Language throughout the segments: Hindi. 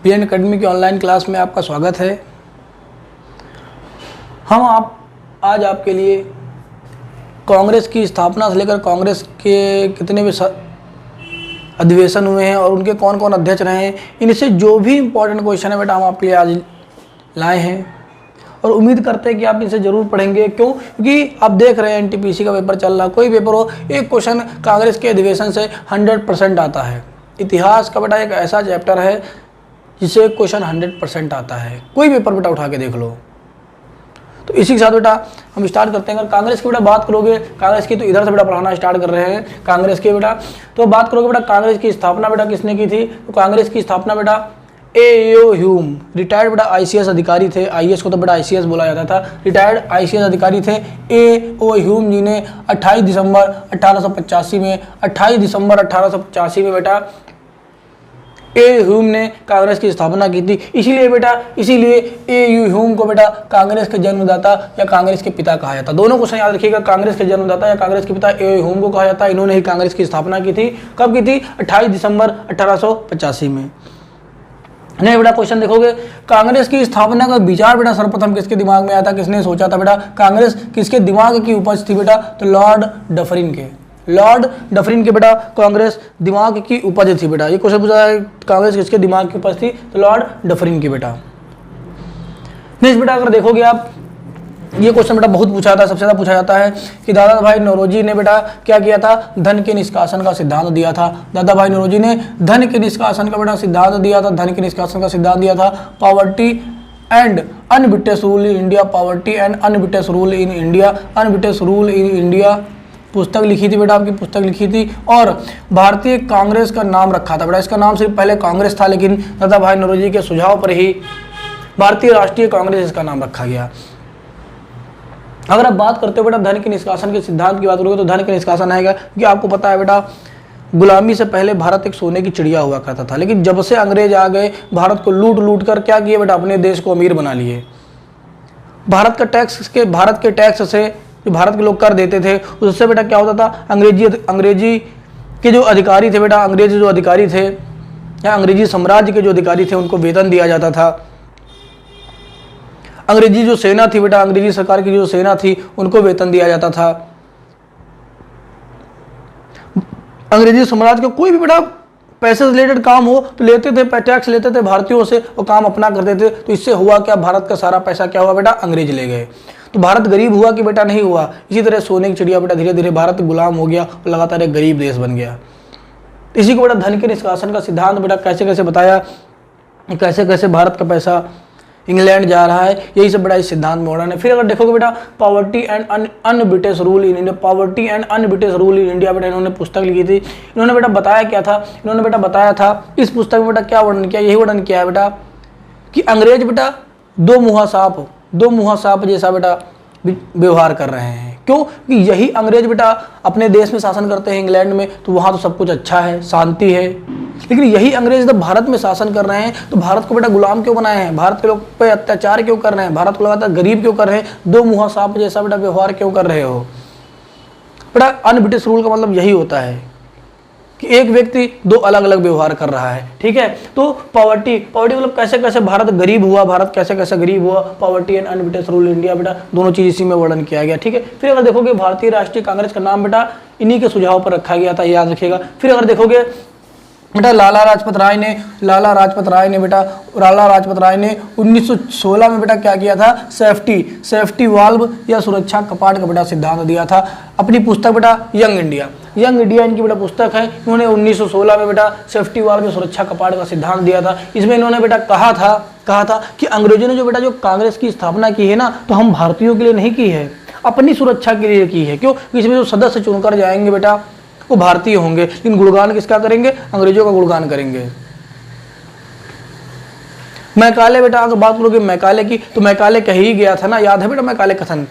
PN अकेडमी की ऑनलाइन क्लास में आपका स्वागत है। आज आपके लिए कांग्रेस की स्थापना से लेकर कांग्रेस के कितने भी अधिवेशन हुए हैं और उनके कौन कौन अध्यक्ष रहे हैं, इनसे जो भी इम्पोर्टेंट क्वेश्चन है बेटा हम आपके लिए आज लाए हैं और उम्मीद करते हैं कि आप इनसे ज़रूर पढ़ेंगे। क्योंकि आप देख रहे हैं NTPC का पेपर चल रहा, कोई पेपर हो एक क्वेश्चन कांग्रेस के अधिवेशन से 100% आता है। इतिहास का बेटा एक ऐसा चैप्टर है जिसे क्वेश्चन 100% आता है, कोई पेपर बेटा उठा के देख लो। तो इसी के साथ बेटा हम स्टार्ट करते हैं। अगर कांग्रेस की बेटा बात करोगे, कांग्रेस की तो इधर से बेटा पढ़ाना स्टार्ट कर रहे हैं कांग्रेस के बेटा। तो बात करोगे बेटा कांग्रेस की स्थापना बेटा किसने की थी, तो कांग्रेस की स्थापना बेटा A.O. ह्यूम, रिटायर्ड बेटा ICS अधिकारी थे। IAS को तो बेटा ICS बोला जाता था, रिटायर्ड ICS अधिकारी थे A.O. ह्यूम जी ने 28 दिसंबर 1885 में बेटा A. ह्यूम ने कांग्रेस की स्थापना की थी। इसीलिए A.U. ह्यूम को बेटा कांग्रेस के जन्मदाता या कांग्रेस के पिता कहा जाता। दोनों क्वेश्चन याद रखिएगा, कांग्रेस के जन्मदाता या कांग्रेस के पिता A.U. ह्यूम को कहा जाता। इन्होंने ही कांग्रेस की स्थापना की थी। कब की थी, 28 दिसंबर 1885 में। नहीं बेटा क्वेश्चन देखोगे, कांग्रेस की स्थापना का विचार बेटा सर्वप्रथम किसके दिमाग में आया था, किसने सोचा था बेटा, कांग्रेस किसके दिमाग की उपज थी बेटा, तो लॉर्ड डफरिन के बेटा कांग्रेस दिमाग की उपज थी बेटा। ये क्वेश्चन पूछा है कांग्रेस किसके दिमाग की उपज थी, तो लॉर्ड डफरिन की बेटा। नेक्स्ट बेटा अगर देखोगे आप, ये क्वेश्चन बेटा बहुत पूछा था, सबसे ज्यादा पूछा जाता है कि दादा भाई नौरोजी ने बेटा क्या किया था, धन के निष्कासन का सिद्धांत दिया था। दादा भाई नौरोजी ने धन के निष्कासन का बेटा सिद्धांत दिया था, धन के निष्कासन का सिद्धांत दिया था। Poverty and unBritish rule in India, poverty and unBritish rule in India पुस्तक लिखी थी बेटा, आपकी पुस्तक लिखी थी। और भारतीय कांग्रेस का नाम रखा था बेटा, इसका नाम सिर्फ पहले कांग्रेस था, लेकिन दादा भाई नौरोजी के सुझाव पर ही भारतीय राष्ट्रीय कांग्रेस इसका नाम रखा गया। अगर आप बात करते हो बेटा धन के निष्कासन के सिद्धांत की बात करोगे तो धन के निष्कासन आएगा कि आपको पता है बेटा गुलामी से पहले भारत एक सोने की चिड़िया हुआ करता था, लेकिन जब से अंग्रेज आ गए भारत को लूट कर क्या किए बेटा, अपने देश को अमीर बना लिए। भारत के टैक्स से जो भारत के लोग कर देते थे उससे बेटा क्या होता था, अंग्रेजी के जो अधिकारी थे बेटा, अंग्रेजी जो अधिकारी थे या अंग्रेजी साम्राज्य के जो अधिकारी थे उनको वेतन दिया जाता था। अंग्रेजी जो सेना थी बेटा, अंग्रेजी सरकार की जो सेना थी उनको वेतन दिया जाता था। अंग्रेजी साम्राज्य का कोई भी बेटा पैसे से रिलेटेड काम हो तो लेते थे, टैक्स लेते थे भारतीयों से और काम अपना करते थे। तो इससे हुआ क्या, भारत का सारा पैसा क्या हुआ बेटा, अंग्रेज ले गए। तो भारत गरीब हुआ कि बेटा नहीं हुआ, इसी तरह सोने की चिड़िया बेटा धीरे धीरे भारत गुलाम हो गया और लगातार एक गरीब देश बन गया। इसी को बेटा धन के निष्कासन का सिद्धांत बेटा कैसे कैसे बताया, कैसे कैसे भारत का पैसा इंग्लैंड जा रहा है, यही सब बड़ा इस सिद्धांत में वर्णन है। फिर अगर देखोगे बेटा poverty and unBritish rule in India, poverty and unBritish rule in India बेटा इन्होंने पुस्तक लिखी थी। इन्होंने बेटा बताया क्या था, इन्होंने बेटा बताया था इस पुस्तक में बेटा क्या वर्णन किया, यही वर्णन किया है बेटा कि अंग्रेज बेटा दो मुँहा सांप जैसा बेटा व्यवहार कर रहे हैं। क्यों कि यही अंग्रेज बेटा अपने देश में शासन करते हैं इंग्लैंड में, तो वहाँ तो सब कुछ अच्छा है, शांति है, लेकिन यही अंग्रेज जब भारत में शासन कर रहे हैं तो भारत को बेटा गुलाम क्यों बनाए हैं, भारत के लोग पे अत्याचार क्यों कर रहे हैं, भारत को लगातार गरीब क्यों कर रहे हैं, दो मुँहा सांप जैसा बेटा व्यवहार क्यों कर रहे हो बेटा। अनब्रिटिश रूल का मतलब यही होता है कि एक व्यक्ति दो अलग अलग व्यवहार कर रहा है, ठीक है। तो पॉवर्टी मतलब कैसे कैसे भारत गरीब हुआ, poverty and unBritish rule India बेटा दोनों चीज इसी में वर्णन किया गया, ठीक है। फिर अगर देखोगे भारतीय राष्ट्रीय कांग्रेस का नाम बेटा इन्हीं के सुझाव पर रखा गया था, याद रखिएगा। फिर अगर देखोगे बेटा लाला लाजपत राय ने बेटा 1916 में बेटा क्या किया था, सेफ्टी वाल्व या सुरक्षा कपाट का बेटा सिद्धांत दिया था। अपनी पुस्तक बेटा यंग इंडिया इनकी बेटा पुस्तक है। इन्होंने 1916 में बेटा सेफ्टी वाल्व या सुरक्षा कपाट का सिद्धांत दिया था। इसमें इन्होंने बेटा कहा था कि अंग्रेजों ने जो कांग्रेस की स्थापना की है ना, तो हम भारतीयों के लिए नहीं की है, अपनी सुरक्षा के लिए की है। क्यों, इसमें जो सदस्य चुनकर जाएंगे बेटा वो भारतीय होंगे, लेकिन गुणगान किसका करेंगे, अंग्रेजों का गुणगान करेंगे। मैकाले बेटा अगर बात करोगे मैकाले की, तो मैकाले कह ही गया था ना, याद है बेटा मैकाले कथन,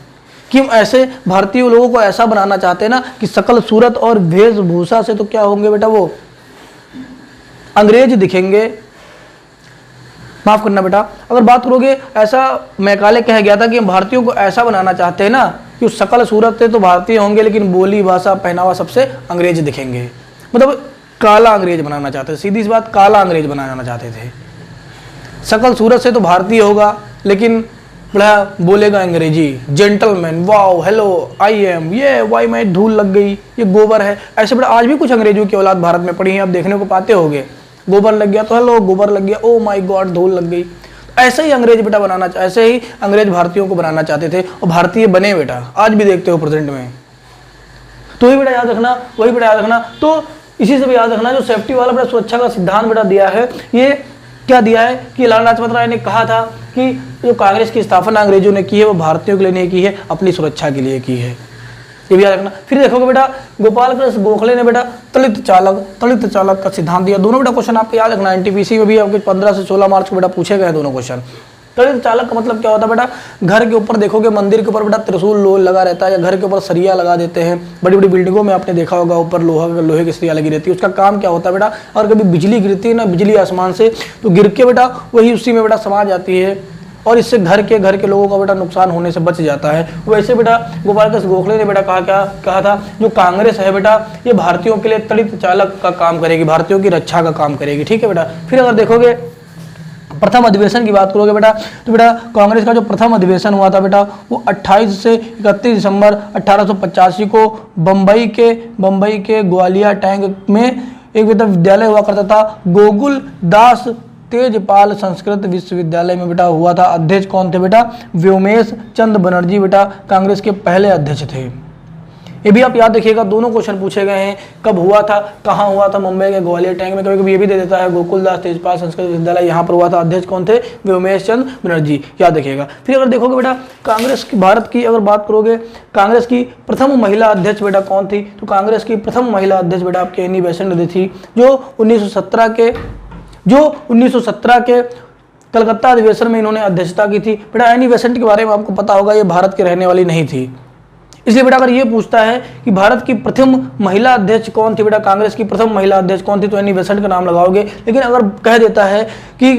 कि हम ऐसे भारतीय लोगों को ऐसा बनाना चाहते हैं ना कि सकल सूरत और वेशभूषा से तो क्या होंगे बेटा, वो अंग्रेज दिखेंगे। माफ करना बेटा, अगर बात करोगे ऐसा मैकाले कह गया था कि हम भारतीयों को ऐसा बनाना चाहते हैं ना कि सकल सूरत से तो भारतीय होंगे, लेकिन बोली भाषा पहनावा सबसे अंग्रेज दिखेंगे। मतलब काला अंग्रेज बनाना चाहते थे, सीधी सी बात, काला अंग्रेज बनाना चाहते थे। शकल सूरत से तो भारतीय होगा, लेकिन बड़ा बोलेगा अंग्रेजी, gentleman, wow, hello, I am, ये वाई में धूल लग गई, ये गोबर है। ऐसे बड़ा आज भी कुछ अंग्रेजों की औलाद भारत में पड़ी है, आप देखने को पाते होंगे। गोबर लग गया तो हेलो गोबर लग गया, ओ माय गॉड धूल लग गई। ऐसे ही अंग्रेज बेटा बनाना, ऐसे ही अंग्रेज भारतीयों को बनाना चाहते थे और भारतीय बने बेटा, आज भी देखते हो प्रेजेंट में। तो वही बेटा याद रखना, वही बेटा याद रखना। तो इसी से भी याद रखना, जो सेफ्टी वाला बेटा सुरक्षा का सिद्धांत बेटा दिया है, ये क्या दिया है कि लाला लाजपत राय ने कहा था कि जो कांग्रेस की स्थापना अंग्रेजों ने की है वो भारतीयों के लिए नहीं की है, अपनी सुरक्षा के लिए की है, ये भी याद रखना। फिर देखोगे बेटा गोपाल कृष्ण गोखले ने बेटा तलित चालक का सिद्धांत दिया। दोनों बेटा क्वेश्चन आपको याद रखना, एनटीपीसी में भी आपके 15 से 16 मार्च को बेटा पूछे गए दोनों क्वेश्चन। तलित चालक का मतलब क्या होता है बेटा, घर के ऊपर देखोगे मंदिर के ऊपर बेटा त्रिशूल लगा रहता है, या घर के ऊपर सरिया लगा देते हैं। बड़ी बड़ी बिल्डिंगों में आपने देखा होगा ऊपर लोहे की सरिया लगी रहती है। उसका काम क्या होता है बेटा, और कभी बिजली गिरती है ना, बिजली आसमान से, तो गिर के बेटा वही उसी में बेटा समा जाती है और इससे घर के लोगों का बेटा नुकसान होने से बच जाता है। वैसे बेटा गोपाल कृष्ण गोखले ने बेटा कहा था जो कांग्रेस है बेटा ये भारतीयों के लिए तलित चालक का काम करेगी, भारतीयों की रक्षा का काम करेगी, ठीक है बेटा। फिर अगर देखोगे प्रथम अधिवेशन की बात करोगे बेटा, तो बेटा कांग्रेस का जो प्रथम अधिवेशन हुआ था बेटा वो 28 से 31 दिसंबर 1885 को बम्बई के ग्वालियर टैंक में एक विद्यालय हुआ करता था, गोकुल दास तेजपाल संस्कृत विश्वविद्यालय में बेटा हुआ था। अध्यक्ष कौन थे बेटा, व्योमेश चंद्र बनर्जी बेटा कांग्रेस के पहले अध्यक्ष थे। ये भी आप याद रखिएगा, दोनों क्वेश्चन पूछे गए हैं, कब हुआ था, कहाँ हुआ था, मुंबई के ग्वालियर टैंक में। कभी कभी ये भी दे देता है गोकुलदास तेजपाल संस्कृत विश्वविद्यालय यहाँ पर हुआ था, अध्यक्ष कौन थे, व्योमेश चंद्र बनर्जी, याद रखिएगा। फिर अगर देखोगे बेटा कांग्रेस की, भारत की अगर बात करोगे, कांग्रेस की प्रथम महिला अध्यक्ष बेटा कौन थी, तो कांग्रेस की प्रथम महिला अध्यक्ष बेटा आपकी एनी बेसेंट थी, जो 1917 के कलकत्ता अधिवेशन में इन्होंने अध्यक्षता की थी। बेटा एनी बेसेंट के बारे में आपको पता होगा, ये भारत के रहने वाली नहीं थी। इसलिए बेटा अगर ये पूछता है कि भारत की प्रथम महिला अध्यक्ष कौन थी बेटा, कांग्रेस की प्रथम महिला अध्यक्ष कौन थी, तो एनी बेसेंट का नाम लगाओगे। लेकिन अगर कह देता है कि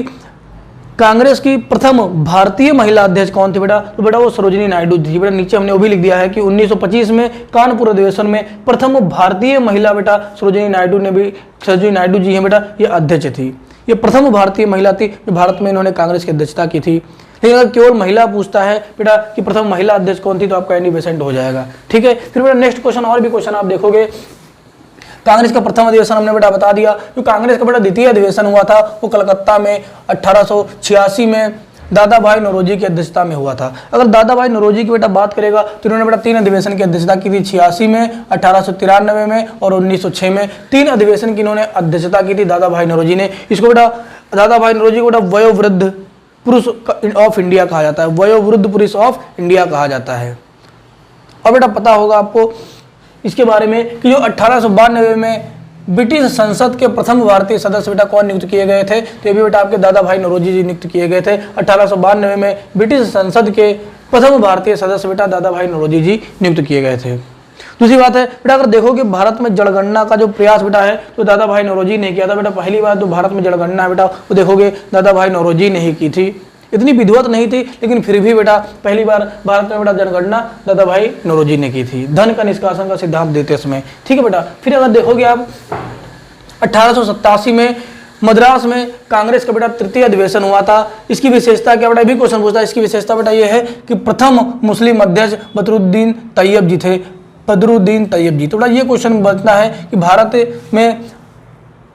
कांग्रेस की प्रथम भारतीय महिला अध्यक्ष कौन थी बेटा, तो बेटा वो सरोजिनी नायडू थी। बेटा नीचे हमने वो भी लिख दिया है कि 1925 में कानपुर अधिवेशन में प्रथम भारतीय महिला बेटा सरोजिनी नायडू जी हैं बेटा, ये अध्यक्ष थी। ये प्रथम भारतीय महिला थी जो भारत में इन्होंने कांग्रेस की अध्यक्षता की थी। लेकिन अगर केवल महिला पूछता है बेटा कि प्रथम महिला अध्यक्ष कौन थी, तो आपका एनी बेसेंट हो जाएगा, ठीक है। फिर बेटा नेक्स्ट क्वेश्चन, और भी क्वेश्चन आप देखोगे। कांग्रेस का प्रथम अधिवेशन हमने बेटा बता दिया। जो कांग्रेस का बेटा द्वितीय अधिवेशन हुआ था वो कलकत्ता में 1886 में दादा भाई नौरोजी की अध्यक्षता में हुआ था। अगर दादा भाई नौरोजी की बेटा बात करेगा तो इन्होंने बेटा 3 अधिवेशन की अध्यक्षता की थी, 86 में, 1893 में और 1906 में। 3 अधिवेशन की इन्होंने अध्यक्षता की थी दादा भाई नौरोजी ने। इसको बेटा दादा भाई नौरोजी को बेटा वयोवृद्ध पुरुष ऑफ इंडिया कहा जाता है, वयोवृद्ध पुरुष ऑफ इंडिया कहा जाता है। और बेटा पता होगा आपको इसके बारे में कि जो 1892 में ब्रिटिश संसद के प्रथम भारतीय सदस्य बेटा कौन नियुक्त किए गए थे, तो ये भी बेटा आपके दादा भाई नौरोजी जी नियुक्त किए गए थे। 1892 में ब्रिटिश संसद के प्रथम भारतीय सदस्य बेटा दादा भाई नौरोजी जी नियुक्त किए गए थे। दूसरी बात है बेटा अगर देखोगे भारत में जनगणना का जो प्रयास बेटा है तो दादा भाई नौरोजी ने किया था। बेटा पहली बार जो भारत में जनगणना है बेटा वो देखोगे दादा भाई नौरोजी ने ही की थी। इतनी विधिवत नहीं थी लेकिन फिर भी बेटा पहली बार भारत में बेटा जनगणना दादा भाई नौरोजी ने की थी, धन का निष्कासन का सिद्धांत देते समय, ठीक है बेटा। फिर अगर देखोगे आप 1887 में मद्रास में कांग्रेस का बेटा तृतीय अधिवेशन हुआ था। इसकी विशेषता क्या बेटा, भी क्वेश्चन पूछता है। इसकी विशेषता बेटा ये है कि प्रथम मुस्लिम अध्यक्ष बदरुद्दीन तैयब जी थे, बदरुद्दीन तैयब जी। तो बेटा ये क्वेश्चन बनता है कि भारत में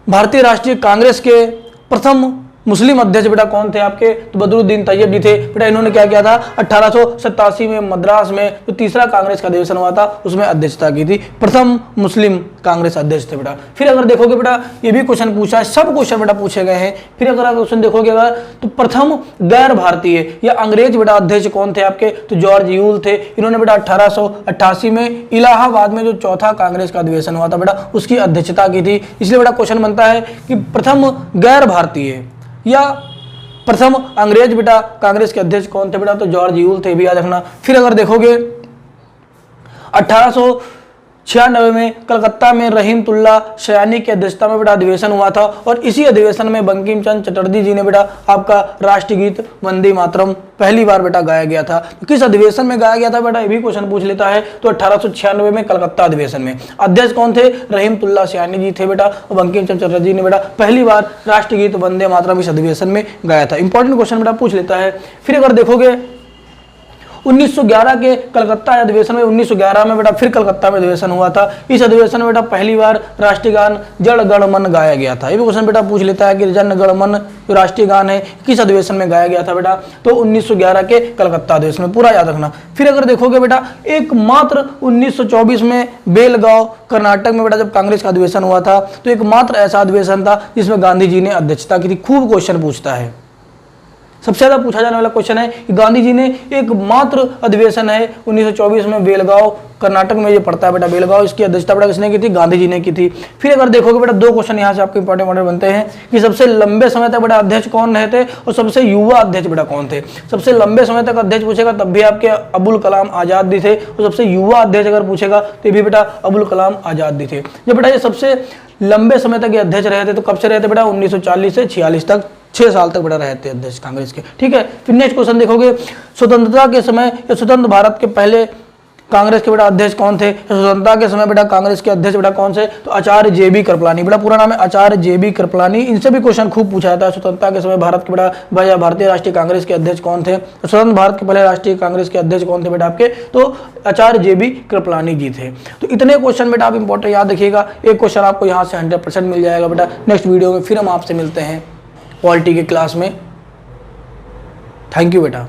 भारतीय राष्ट्रीय कांग्रेस के प्रथम मुस्लिम अध्यक्ष बेटा कौन थे आपके, तो बदरुद्दीन तैयब जी थे। बेटा इन्होंने क्या किया था, 1887 में मद्रास में जो तीसरा कांग्रेस का अधिवेशन हुआ था उसमें अध्यक्षता की थी, प्रथम मुस्लिम कांग्रेस अध्यक्ष थे बेटा। फिर अगर देखोगे बेटा ये भी क्वेश्चन पूछा है, सब क्वेश्चन बेटा पूछे गए हैं। फिर अगर आप क्वेश्चन देखोगे अगर तो प्रथम गैर भारतीय या अंग्रेज बेटा अध्यक्ष कौन थे आपके, तो जॉर्ज यूल थे। इन्होंने बेटा 1888 में इलाहाबाद में जो चौथा कांग्रेस का अधिवेशन हुआ था बेटा उसकी अध्यक्षता की थी। इसलिए बेटा क्वेश्चन बनता है कि प्रथम गैर भारतीय या प्रथम अंग्रेज बेटा कांग्रेस के अध्यक्ष कौन थे बेटा, तो जॉर्ज यूल थे, भी याद रखना। फिर अगर देखोगे 96 में कलकत्ता में रहीमतुल्लाह सयानी की अध्यक्षता में बेटा अधिवेशन हुआ था और इसी अधिवेशन में बंकिम चंद्र चटर्जी जी ने बेटा आपका राष्ट्रीय गीत वंदे मातरम पहली बार बेटा गाया गया था। तो किस अधिवेशन में गाया गया था बेटा, ये भी क्वेश्चन पूछ लेता है। तो 1896 में कलकत्ता अधिवेशन में। अध्यक्ष कौन थे, रहीमतुल्लाह सयानी जी थे बेटा और बंकिम चंद्र चटर्जी ने बेटा पहली बार राष्ट्रीय गीत वंदे मातरम इस अधिवेशन में गाया था। इंपॉर्टेंट क्वेश्चन बेटा पूछ लेता है। फिर अगर देखोगे 1911 के कलकत्ता अधिवेशन में, 1911 में बेटा फिर कलकत्ता में अधिवेशन हुआ था। इस अधिवेशन में बेटा पहली बार राष्ट्रीय गान जन गण मन गाया गया था। ये भी क्वेश्चन बेटा पूछ लेता है कि जन गण मन जो राष्ट्रीय गान है किस अधिवेशन में गाया गया था बेटा, तो 1911 के कलकत्ता अधिवेशन में, पूरा याद रखना। फिर अगर देखोगे बेटा एकमात्र 1924 में बेलगांव कर्नाटक में बेटा जब कांग्रेस का अधिवेशन हुआ था, तो एकमात्र ऐसा अधिवेशन था जिसमें गांधी जी ने अध्यक्षता की थी। खूब क्वेश्चन पूछता है, सबसे ज्यादा पूछा जाने वाला क्वेश्चन है कि गांधी जी ने एकमात्र अधिवेशन है 1924 में बेलगांव कर्नाटक में, ये पड़ता है बेटा बेलगांव, इसकी अध्यक्षता बेटा किसने की थी, गांधी जी ने की थी। फिर अगर देखोगे बेटा दो क्वेश्चन यहाँ से आपके इंपॉर्टेंट बनते हैं कि सबसे लंबे समय तक बेटा अध्यक्ष कौन रहे थे और सबसे युवा अध्यक्ष बेटा कौन थे। सबसे लंबे समय तक अध्यक्ष पूछेगा तब भी आपके अबुल कलाम आजाद जी थे, और सबसे युवा अध्यक्ष अगर पूछेगा तो भी बेटा अबुल कलाम आजाद जी थे। जब बेटा ये सबसे लंबे समय तक ये अध्यक्ष रहे थे तो कब से रहे थे बेटा, 1940 से 46 तक, 6 साल तक बेटा रहे थे अध्यक्ष कांग्रेस के। ठीक है, फिर नेक्स्ट क्वेश्चन देखोगे स्वतंत्रता के समय या स्वतंत्र भारत के पहले कांग्रेस के बेटा अध्यक्ष कौन थे, स्वतंत्रता के समय बेटा कांग्रेस के अध्यक्ष बेटा कौन से, तो आचार्य JB कृपलानी, बेटा पूरा नाम है आचार्य JB कृपलानी। इनसे भी क्वेश्चन खूब पूछा जाता है। स्वतंत्रता के समय भारत के बेटा भारतीय राष्ट्रीय कांग्रेस के अध्यक्ष कौन थे, स्वतंत्र भारत के पहले राष्ट्रीय कांग्रेस के अध्यक्ष कौन थे बेटा आपके, तो आचार्य JB कृपलानी जी थे। तो इतने क्वेश्चन बेटा आप इंपॉर्टेंट याद रखिएगा। एक क्वेश्चन आपको यहाँ से 100% मिल जाएगा बेटा। नेक्स्ट वीडियो में फिर हम आपसे मिलते हैं पॉलिटी के क्लास में। थैंक यू बेटा।